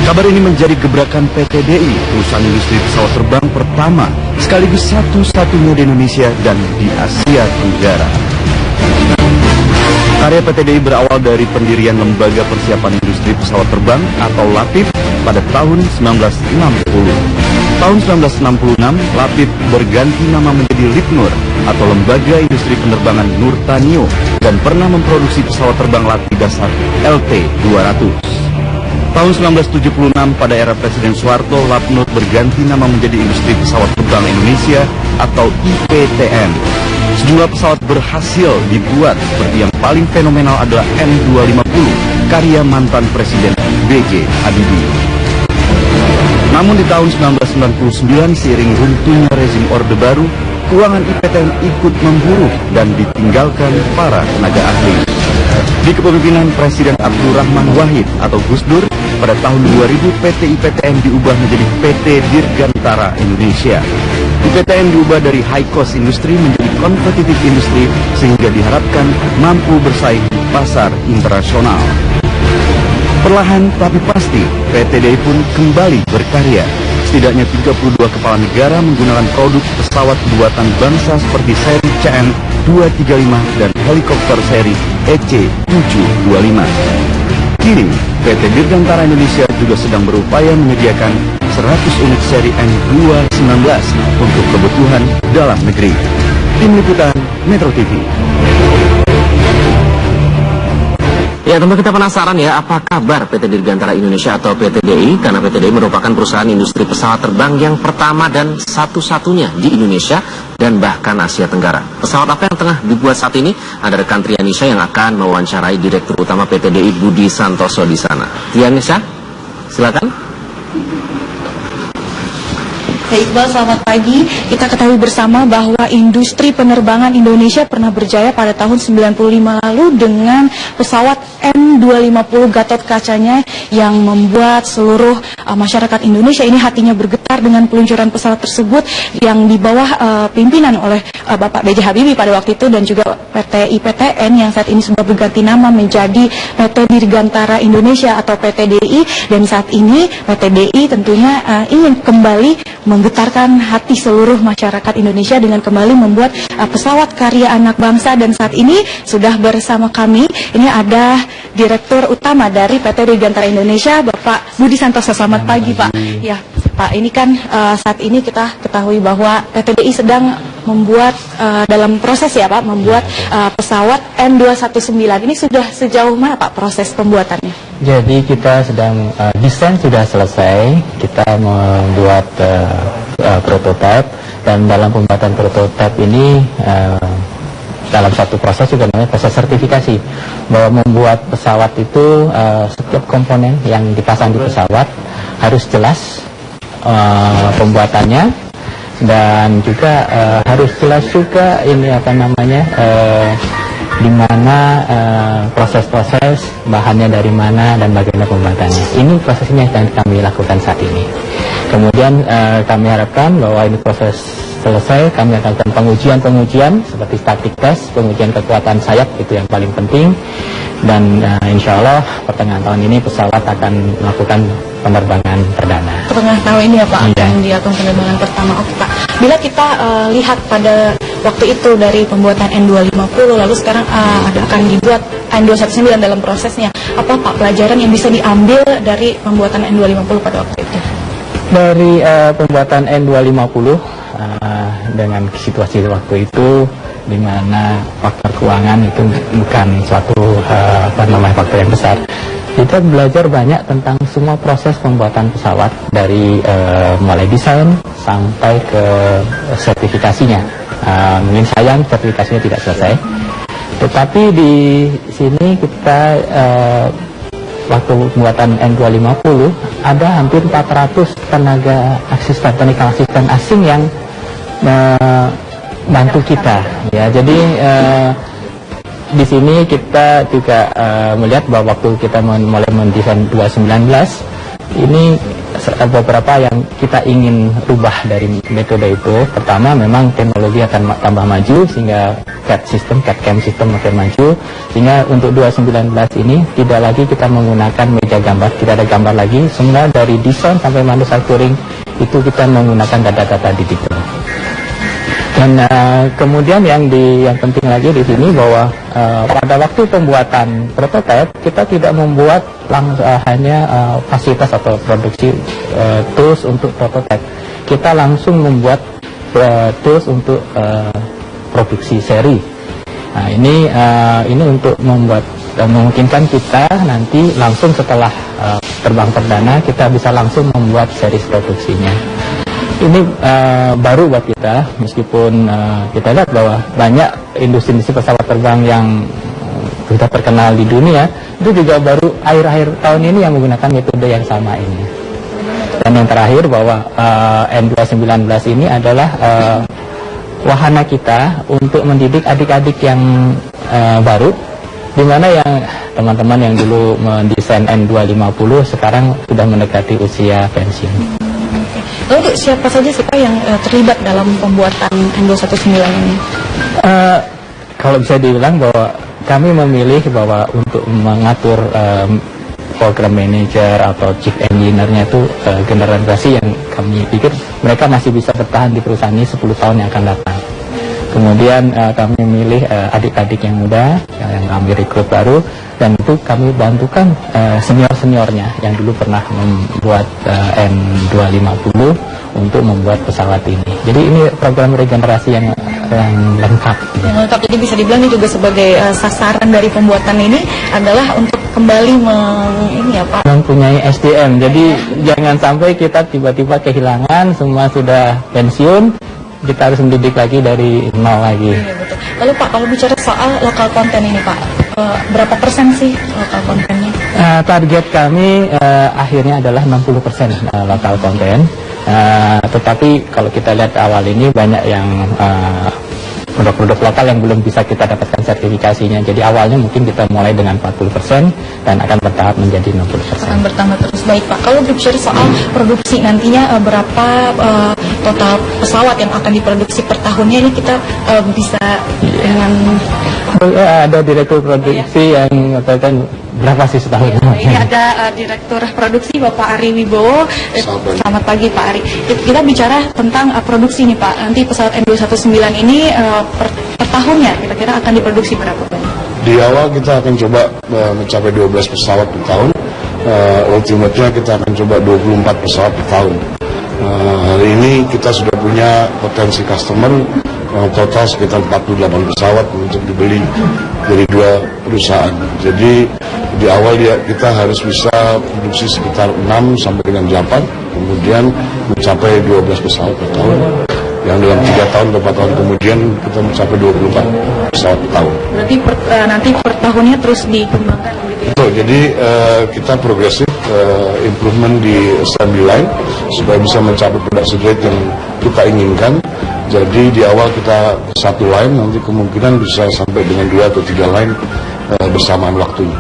Kabar ini menjadi gebrakan PT DI, perusahaan industri pesawat terbang pertama sekaligus satu-satunya di Indonesia dan di Asia Tenggara. Karya PT DI berawal dari pendirian Lembaga Persiapan Industri Pesawat Terbang atau LAPIP pada tahun 1960. Tahun 1966, LAPIP berganti nama menjadi Lipnur atau Lembaga Industri Penerbangan Nurtanio dan pernah memproduksi pesawat terbang latih dasar LT-200. Tahun 1976 pada era Presiden Soeharto, Lapnur berganti nama menjadi Industri Pesawat Terbang Indonesia atau IPTN. Sejumlah pesawat berhasil dibuat, seperti yang paling fenomenal adalah N250 karya mantan Presiden B.J. Habibie. Namun di tahun 1999 seiring runtuhnya rezim Orde Baru, keuangan IPTN ikut memburuk dan ditinggalkan para tenaga ahli. Di kepemimpinan Presiden Abdurrahman Wahid atau Gus Dur, pada tahun 2000 PT IPTN diubah menjadi PT Dirgantara Indonesia. IPTN diubah dari high cost industri menjadi competitive industry sehingga diharapkan mampu bersaing di pasar internasional. Perlahan tapi pasti, PT DI pun kembali berkarya. Setidaknya 32 kepala negara menggunakan produk pesawat buatan bangsa seperti seri CN-235 dan helikopter seri EC-725. Kini, PT Dirgantara Indonesia juga sedang berupaya menyediakan 100 unit seri N219 untuk kebutuhan dalam negeri. Tim Liputan Metro TV. Ya, tentu kita penasaran ya, apa kabar PT Dirgantara Indonesia atau PT DI? Karena PT DI merupakan perusahaan industri pesawat terbang yang pertama dan satu-satunya di Indonesia dan bahkan Asia Tenggara. Pesawat apa yang tengah dibuat saat ini? Ada rekan Trianisha yang akan mewawancarai Direktur Utama PT DI Budi Santoso di sana. Trianisha, silakan. Iqbal, selamat pagi. Kita ketahui bersama bahwa industri penerbangan Indonesia pernah berjaya pada tahun 95 lalu dengan pesawat N250 Gatot Kacanya yang membuat seluruh masyarakat Indonesia ini hatinya bergetar dengan peluncuran pesawat tersebut yang di bawah pimpinan oleh Bapak B.J. Habibie pada waktu itu, dan juga PT IPTN yang saat ini sudah berganti nama menjadi PT Dirgantara Indonesia atau PT DI, dan saat ini PT DI tentunya ingin kembali menggetarkan hati seluruh masyarakat Indonesia dengan kembali membuat pesawat karya anak bangsa. Dan saat ini sudah bersama kami, ini ada Direktur Utama dari PT Dirgantara Indonesia, Bapak Budi Santoso. Selamat pagi, Pak. Ya, Pak, ini kan saat ini kita ketahui bahwa PT DI sedang membuat dalam proses ya, Pak, membuat pesawat N219. Ini sudah sejauh mana, Pak, proses pembuatannya? Jadi kita sedang desain sudah selesai, kita membuat prototipe, dan dalam pembuatan prototipe ini dalam satu proses juga namanya proses sertifikasi, bahwa membuat pesawat itu setiap komponen yang dipasang di pesawat harus jelas pembuatannya, dan juga harus jelas juga ini apa namanya di mana proses-proses bahannya dari mana dan bagaimana pembuatannya. Ini prosesnya yang kami lakukan saat ini. Kemudian kami harapkan bahwa ini proses selesai, kami akan lakukan pengujian seperti static test, pengujian kekuatan sayap, itu yang paling penting, dan insya Allah pertengahan tahun ini pesawat akan melakukan penerbangan perdana. Pertengahan tahun ini ya, Pak, akan dilakukan penerbangan pertama. Oke, Pak. Bila kita lihat pada waktu itu dari pembuatan N250, lalu sekarang akan dibuat N219 dalam prosesnya, apa, Pak, pelajaran yang bisa diambil dari pembuatan N250 pada waktu itu? Dari pembuatan N250 dengan situasi waktu itu, di mana faktor keuangan itu bukan suatu faktor yang besar. Kita belajar banyak tentang semua proses pembuatan pesawat, dari mulai desain sampai ke sertifikasinya. Mungkin sayang sertifikasinya tidak selesai, tetapi di sini kita waktu pembuatan N250 ada hampir 400 tenaga asisten, technical asisten asing yang bantu kita, ya. Jadi di sini kita juga melihat bahwa waktu kita mulai mendesain 219 ini beberapa yang kita ingin rubah dari metode itu. Pertama, memang teknologi akan tambah maju sehingga CAD/CAM sistem makin maju, sehingga untuk 2019 ini tidak lagi kita menggunakan meja gambar, tidak ada gambar lagi, semua dari desain sampai manufacturing itu kita menggunakan data-data digital. Dan kemudian yang penting lagi di sini bahwa pada waktu pembuatan prototipe kita tidak membuat hanya fasilitas atau produksi tools untuk prototipe. Kita langsung membuat tools untuk produksi seri. Nah, ini untuk memungkinkan kita nanti langsung setelah terbang perdana kita bisa langsung membuat seri produksinya. Ini baru buat kita, meskipun kita lihat bahwa banyak industri pesawat terbang yang sudah terkenal di dunia, itu juga baru akhir-akhir tahun ini yang menggunakan metode yang sama ini. Dan yang terakhir bahwa N219 ini adalah wahana kita untuk mendidik adik-adik yang baru, di mana yang teman-teman yang dulu mendesain N250 sekarang sudah mendekati usia pensiun. Lalu siapa saja sih Pak yang terlibat dalam pembuatan N219 ini? Kalau bisa dibilang bahwa kami memilih bahwa untuk mengatur program manager atau chief engineer-nya itu generasi yang kami pikir mereka masih bisa bertahan di perusahaan ini 10 tahun yang akan datang. Kemudian kami memilih adik-adik yang muda yang kami rekrut baru, dan itu kami bantukan senior-seniornya yang dulu pernah membuat N250 untuk membuat pesawat ini. Jadi ini program regenerasi yang lengkap. Yang lengkap, jadi bisa dibilang ini juga sebagai sasaran dari pembuatan ini adalah untuk kembali mempunyai SDM. Jadi jangan sampai kita tiba-tiba kehilangan, semua sudah pensiun, kita harus mendidik lagi dari nol lagi. Iya, betul. Lalu Pak, kalau bicara soal lokal konten ini Pak, berapa persen sih lokal kontennya? Target kami akhirnya adalah 60% lokal konten. Tetapi kalau kita lihat awal ini banyak yang produk-produk lokal yang belum bisa kita dapatkan sertifikasinya. Jadi awalnya mungkin kita mulai dengan 40% dan akan bertahap menjadi 60%. Akan bertambah terus. Baik Pak, kalau bicara soal produksi nantinya berapa total pesawat yang akan diproduksi per tahunnya, ini kita bisa dengan ada direktur produksi yang mengatakan berapa sih setahun? Ini ada Direktur Produksi Bapak Ari Wibowo. Selamat pagi Pak Ari. Kita bicara tentang produksi nih Pak. Nanti pesawat N219 ini per tahunnya kira-kira akan diproduksi berapa banyak? Di awal kita akan coba mencapai 12 pesawat per tahun. Ultimately kita akan coba 24 pesawat per tahun. Hari ini kita sudah punya potensi customer total sekitar 48 pesawat untuk dibeli dari dua perusahaan. Jadi di awal kita harus bisa produksi sekitar 6 sampai dengan 8, kemudian mencapai 12 pesawat per tahun. Yang dalam 3 tahun atau 4 tahun kemudian kita mencapai 24 pesawat per tahun. Berarti nanti per tahunnya terus dikembangkan gitu ya? Betul, jadi kita progresif improvement di assembly line supaya bisa mencapai production rate yang kita inginkan. Jadi di awal kita satu line, nanti kemungkinan bisa sampai dengan 2 atau 3 line bersamaan waktunya.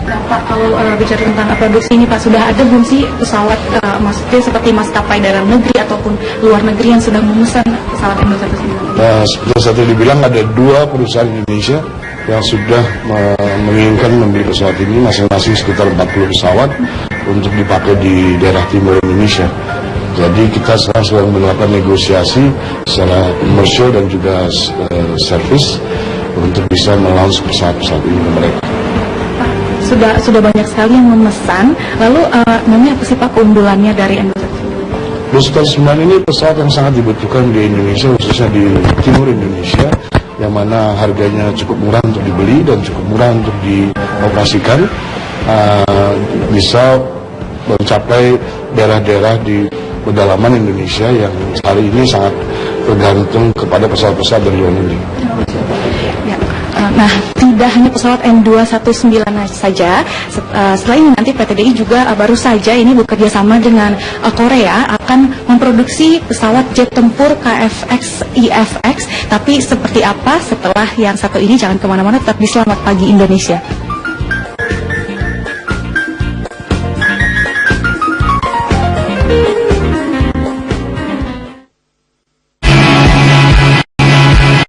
Nah Pak, kalau bicara tentang produksi ini Pak, sudah ada belum sih pesawat maksudnya seperti maskapai dalam negeri ataupun luar negeri yang sudah memesan pesawat N219? Seperti saya tadi dibilang, ada 2 perusahaan Indonesia yang sudah menginginkan membeli pesawat ini, masing-masing sekitar 40 pesawat untuk dipakai di daerah timur Indonesia. Jadi kita sekarang sedang melakukan negosiasi secara komersial dan juga servis untuk bisa melaunch pesawat-pesawat ini ke mereka. Pak, sudah banyak sekali yang memesan. Lalu namanya apa sih Pak keunggulannya dari N219? N219 ini pesawat yang sangat dibutuhkan di Indonesia, khususnya di timur Indonesia, yang mana harganya cukup murah untuk dibeli dan cukup murah untuk dioperasikan. Bisa mencapai daerah-daerah di pedalaman Indonesia yang hari ini sangat tergantung kepada pesawat-pesawat dari luar negeri. Ya. Nah, tidak hanya pesawat N219 saja, setelah ini nanti PT DI juga baru saja ini bekerja sama dengan Korea akan memproduksi pesawat jet tempur KFX IFX. Tapi seperti apa setelah yang satu ini, jangan kemana-mana, tetap di Selamat Pagi Indonesia.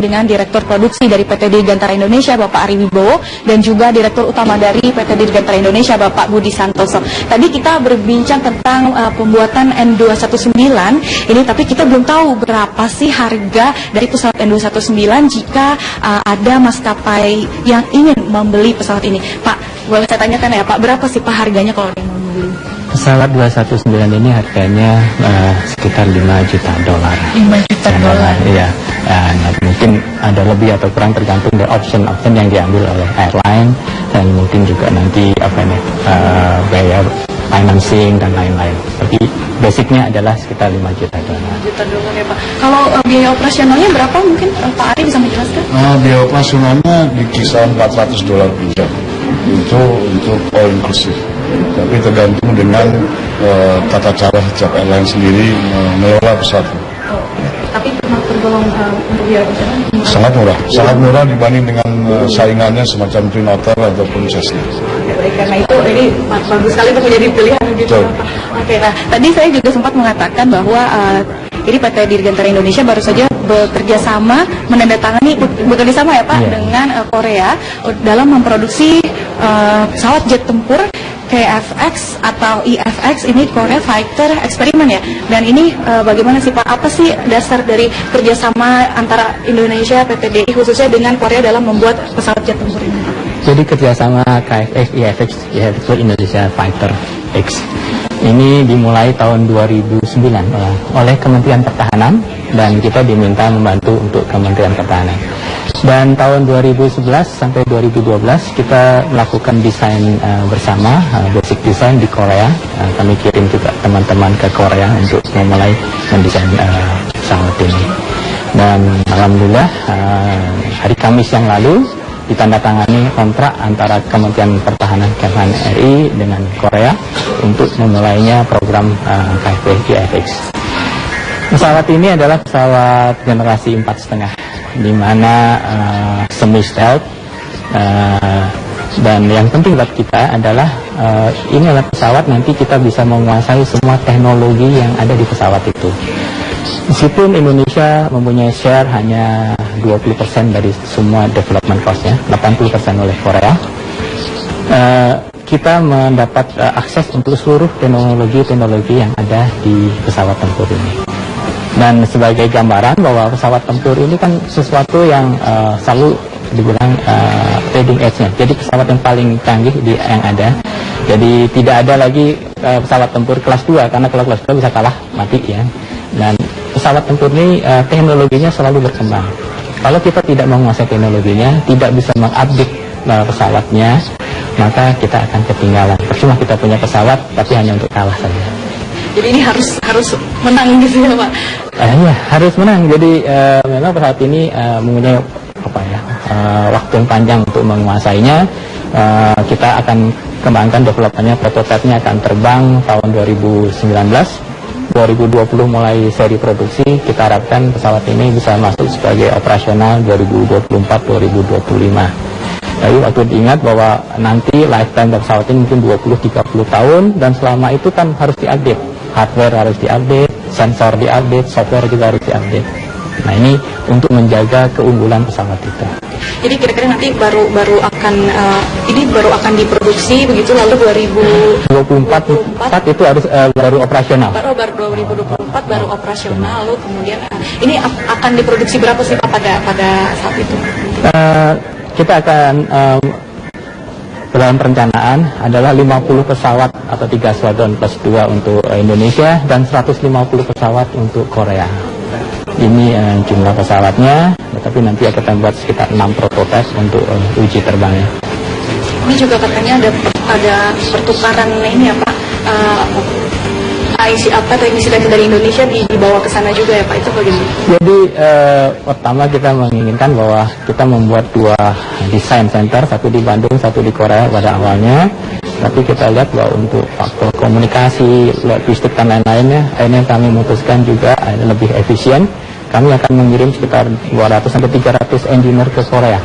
dengan Direktur Produksi dari PT Dirgantara Indonesia Bapak Ari Wibowo dan juga Direktur Utama dari PT Dirgantara Indonesia Bapak Budi Santoso. Tadi kita berbincang tentang pembuatan N219 ini, tapi kita belum tahu berapa sih harga dari pesawat N219 jika ada maskapai yang ingin membeli pesawat ini. Pak, boleh saya tanyakan ya Pak, berapa sih Pak harganya kalau ada yang mau membeli? Pesawat 219 ini harganya sekitar 5 juta dolar. 5 juta dolar. Iya. Nah, mungkin ada lebih atau kurang tergantung dari option yang diambil oleh airline, dan mungkin juga nanti biaya financing dan lain-lain. Tapi basicnya adalah sekitar 5 juta dolar. 5 juta dolar ya Pak. Kalau biaya operasionalnya berapa mungkin Pak Ari bisa menjelaskan? Biaya operasionalnya di kisaran $400 per jam. Itu untuk all inclusive. Tapi tergantung dengan tata cara setiap airline sendiri mengelola pesawat. Tapi tergolong untuk biaya operasional Sangat murah dibanding dengan saingannya semacam Twin Otter ataupun Cessna. Baik, karena itu ini bagus sekali untuk menjadi pilihan gitu. Oke, nah tadi saya juga sempat mengatakan bahwa ini PT Dirgantara Indonesia baru saja bekerja sama ya Pak dengan Korea dalam memproduksi pesawat jet tempur KFX atau EFX, ini Korea Fighter Experiment ya. Dan ini bagaimana sih Pak? Apa sih dasar dari kerjasama antara Indonesia, PTDI khususnya dengan Korea dalam membuat pesawat jet tempur ini? Jadi kerjasama KFX, EFX itu Indonesia Fighter X. Ini dimulai tahun 2009 oleh Kementerian Pertahanan, dan kita diminta membantu untuk Kementerian Pertahanan. Dan tahun 2011 sampai 2012 kita melakukan desain bersama, basic design di Korea. Kami kirim juga teman-teman ke Korea untuk memulai mendesain pesawat ini. Dan alhamdulillah hari Kamis yang lalu ditandatangani kontrak antara Kementerian Pertahanan Kemhan RI dengan Korea untuk memulainya program KFP EFX. Pesawat ini adalah pesawat generasi 4,5, di mana semi stealth, dan yang penting buat kita adalah ini adalah pesawat nanti kita bisa menguasai semua teknologi yang ada di pesawat itu. Meskipun Indonesia mempunyai share hanya 20% dari semua development cost-nya, 80% oleh Korea, kita mendapat akses untuk seluruh teknologi yang ada di pesawat tempur ini. Dan sebagai gambaran bahwa pesawat tempur ini kan sesuatu yang selalu dibilang leading edge-nya. Jadi pesawat yang paling canggih yang ada. Jadi tidak ada lagi pesawat tempur kelas 2, karena kalau kelas 2 bisa kalah mati ya. Dan pesawat tempur ini teknologinya selalu berkembang. Kalau kita tidak menguasai teknologinya, tidak bisa mengupdate pesawatnya, maka kita akan ketinggalan. Percuma kita punya pesawat tapi hanya untuk kalah saja. Jadi ini harus menang gitu ya Pak? Iya, harus menang. Jadi memang pesawat ini mempunyai waktu yang panjang untuk menguasainya. Kita akan kembangkan developernya, prototipenya akan terbang tahun 2019. 2020 mulai seri produksi. Kita harapkan pesawat ini bisa masuk sebagai operasional 2024-2025. Jadi waktu diingat bahwa nanti lifetime pesawat ini mungkin 20-30 tahun, dan selama itu kan harus diupdate. Hardware harus diupdate, sensor diupdate, software juga harus diupdate. Nah ini untuk menjaga keunggulan pesawat itu. Jadi kira-kira nanti baru akan diproduksi begitu, lalu 2024 itu harus baru operasional. Baru 2024 baru operasional, lalu kemudian ini akan diproduksi berapa sih Pak pada saat itu? Kita akan dalam perencanaan adalah 50 pesawat atau 3 squadron plus 2 untuk Indonesia dan 150 pesawat untuk Korea. Ini jumlah pesawatnya, tapi nanti kita buat sekitar 6 prototipe untuk uji terbangnya. Ini juga katanya ada pertukaran ini ya Pak, emisi dari Indonesia dibawa ke sana juga ya Pak, itu bagaimana? Jadi pertama kita menginginkan bahwa kita membuat 2 desain center, satu di Bandung, satu di Korea pada awalnya. Tapi kita lihat bahwa untuk faktor komunikasi, logistik dan lain-lainnya, akhirnya kami memutuskan juga lebih efisien. Kami akan mengirim sekitar 200-300 engineer ke Korea.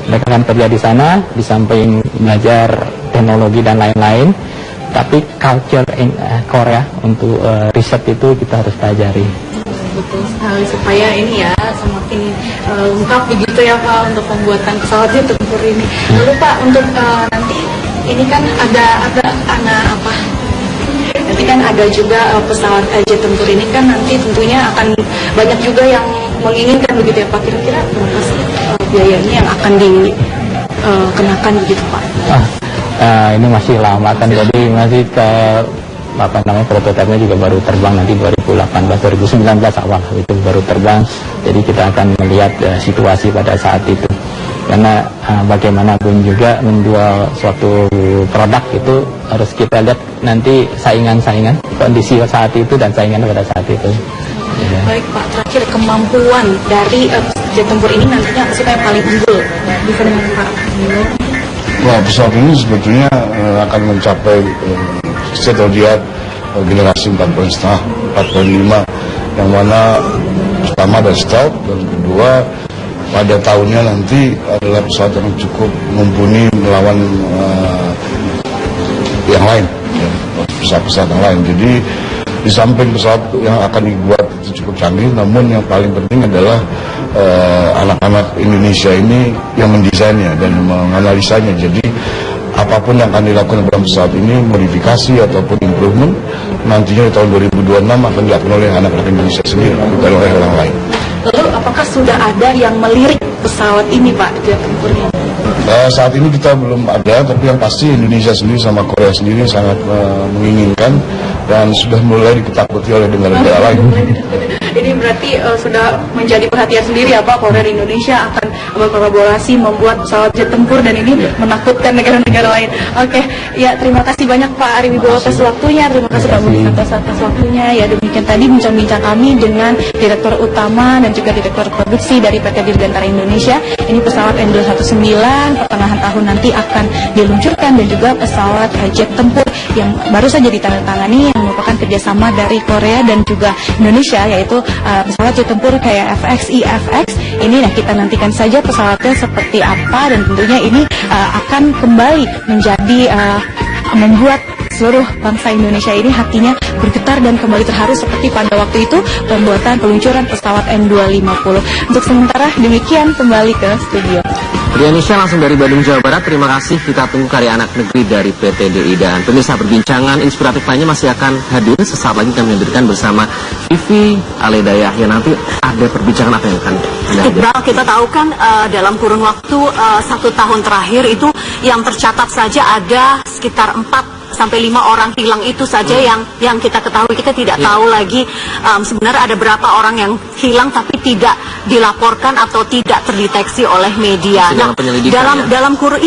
Mereka akan kerja di sana, di samping belajar teknologi dan lain-lain. Tapi culture in Korea untuk riset itu kita harus pelajari. betul sekali, supaya ini ya semakin lengkap begitu ya Pak untuk pembuatan pesawat jet tempur ini. Lalu Pak, untuk nanti ini kan ada anak apa? Nanti kan ada juga pesawat jet tempur ini kan nanti tentunya akan banyak juga yang menginginkan begitu ya Pak. Kira-kira berapa sih biayanya yang akan dikenakan begitu Pak? Ini masih lama kan, jadi masih ke prototipenya juga baru terbang nanti 2018 2019 awal itu baru terbang. Jadi kita akan melihat situasi pada saat itu, karena bagaimanapun juga menjual suatu produk itu harus kita lihat nanti saingan kondisi saat itu dan saingan pada saat itu. Baik Pak, terakhir kemampuan dari jet tempur ini nantinya apa sih Pak yang paling unggul bisa dengan Pak? Wah, pesawat ini sebetulnya akan mencapai state-of-the-art generasi 4.5, yang mana pertama ada stealth, dan kedua pada tahunnya nanti adalah pesawat yang cukup mumpuni melawan yang lain, pesawat-pesawat yang lain. Jadi di samping pesawat yang akan dibuat itu cukup canggih, namun yang paling penting adalah anak-anak Indonesia ini yang mendesainnya dan menganalisanya. Jadi apapun yang akan dilakukan dalam pesawat ini, modifikasi ataupun improvement, nantinya di tahun 2026 akan dilakukan oleh anak-anak Indonesia sendiri, bukan oleh orang lain. Lalu apakah sudah ada yang melirik pesawat ini Pak, jet tempur ini? Saat ini kita belum ada, tapi yang pasti Indonesia sendiri sama Korea sendiri sangat menginginkan dan sudah mulai ditakuti oleh negara-negara lain. Ini berarti sudah menjadi perhatian sendiri ya Pak, Korea dan Indonesia akan berkolaborasi membuat pesawat jet tempur dan ini menakutkan negara-negara lain. Oke, ya terima kasih banyak Pak Ari Wibowo atas waktunya, terima kasih Pak Budi Santoso atas waktunya. Ya demikian tadi bincang-bincang kami dengan Direktur Utama dan juga Direktur Produksi dari PT Dirgantara Indonesia. Ini pesawat N219 pertengahan tahun nanti akan diluncurkan, dan juga pesawat jet tempur yang baru saja ditandatangani yang merupakan kerjasama dari Korea dan juga Indonesia, yaitu pesawat jet tempur kayak FX-IFX ini. Nah, kita nantikan saja pesawatnya seperti apa, dan tentunya ini akan kembali menjadi membuat seluruh bangsa Indonesia ini hatinya bergetar dan kembali terharu seperti pada waktu itu pembuatan peluncuran pesawat N250. Untuk sementara demikian, kembali ke studio. Rianisha langsung dari Bandung, Jawa Barat. Terima kasih. Kita tunggu karya anak negeri dari PT DI. Dan pemirsa, perbincangan inspiratif lainnya masih akan hadir. Sesaat lagi kami hadirkan bersama Vivi Aledayah. Ya, nanti ada perbincangan apa yang akan Anda hadirkan? Iqbal, kita tahu kan dalam kurun waktu 1 tahun terakhir itu yang tercatat saja ada sekitar 4 sampai 5 orang hilang itu saja yang kita ketahui. Kita tidak tahu lagi sebenarnya ada berapa orang yang hilang tapi tidak dilaporkan atau tidak terdeteksi oleh media. Nah, dalam kurun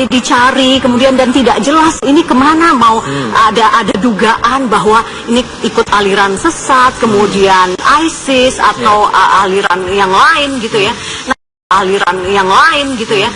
dicari kemudian dan tidak jelas ini kemana, mau ada dugaan bahwa ini ikut aliran sesat, kemudian ISIS atau aliran yang lain gitu ya. Aliran yang lain gitu ya.